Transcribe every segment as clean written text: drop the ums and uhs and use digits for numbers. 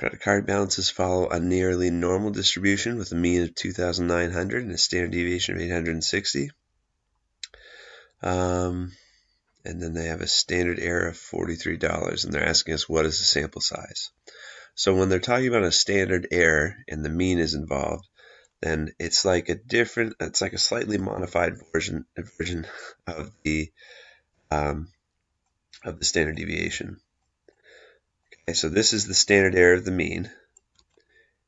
credit card balances follow a nearly normal distribution with a mean of 2,900 and a standard deviation of 860. And then they have a standard error of $43, and they're asking us what is the sample size. So when they're talking about a standard error and the mean is involved, then it's like a slightly modified version of the standard deviation. Okay, so this is the standard error of the mean,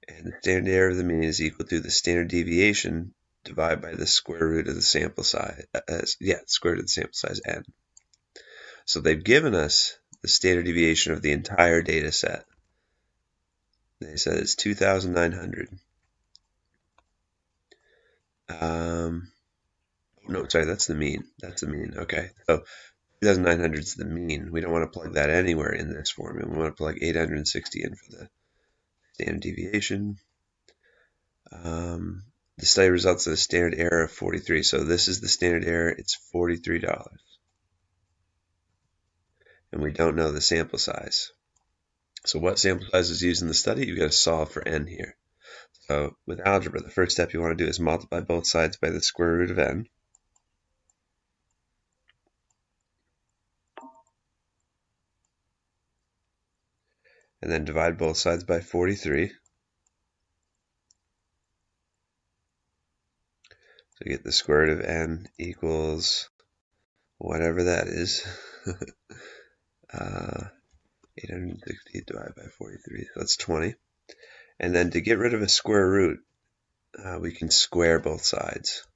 and the standard error of the mean is equal to the standard deviation divided by the square root of the sample size. Square root of the sample size n. So they've given us the standard deviation of the entire data set. They said it's 2,900. No, sorry, that's the mean. That's the mean. Okay, so 2,900 is the mean. We don't want to plug that anywhere in this formula. We want to plug 860 in for the standard deviation. The study results in a standard error of 43. So this is the standard error. It's $43. And we don't know the sample size. So what sample size is used in the study? You've got to solve for n here. So with algebra, the first step you want to do is multiply both sides by the square root of n. And then divide both sides by 43. So you get the square root of n equals whatever that is. 860 divided by 43, so that's 20. And then to get rid of a square root, we can square both sides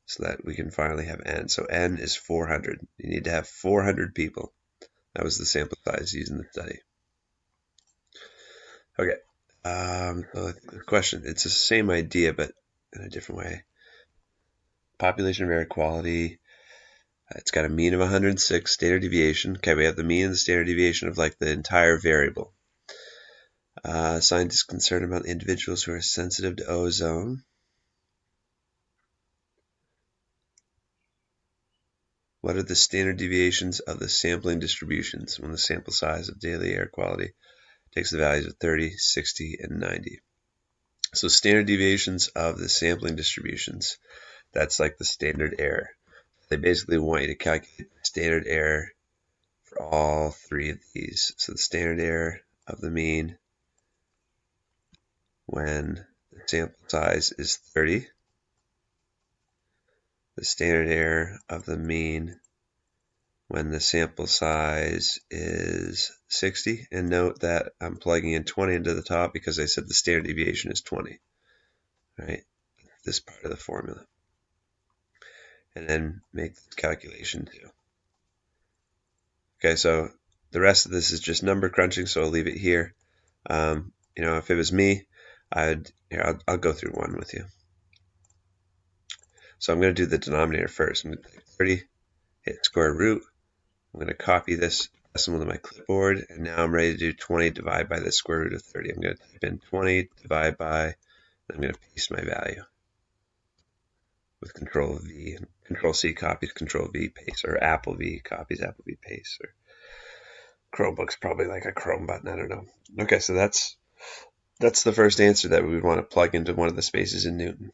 so that we can finally have n. So n is 400. You need to have 400 people. That was the sample size used in the study. Okay, so the question, it's the same idea but in a different way. Population of air quality, it's got a mean of 106, standard deviation. Okay, we have the mean and the standard deviation of like the entire variable. Scientists concerned about individuals who are sensitive to ozone. What are the standard deviations of the sampling distributions when the sample size of daily air quality takes the values of 30, 60, and 90? So standard deviations of the sampling distributions, that's like the standard error. They basically want you to calculate the standard error for all three of these. So the standard error of the mean when the sample size is 30, the standard error of the mean when the sample size is 60, and note that I'm plugging in 20 into the top because I said the standard deviation is 20, right? This part of the formula. And then make the calculation too. Okay, so the rest of this is just number crunching, so I'll leave it here. If it was me, I'll go through one with you. So I'm going to do the denominator first. I'm going to type 30, hit square root. I'm going to copy this decimal to my clipboard, and now I'm ready to do 20 divided by the square root of 30. I'm going to type in 20 divided by, and I'm going to paste my value with Control V. Control C copies, Control V paste, or Apple V copies, Apple V paste, or Chromebook's probably like a Chrome button, I don't know. Okay, so that's the first answer that we would want to plug into one of the spaces in Newton.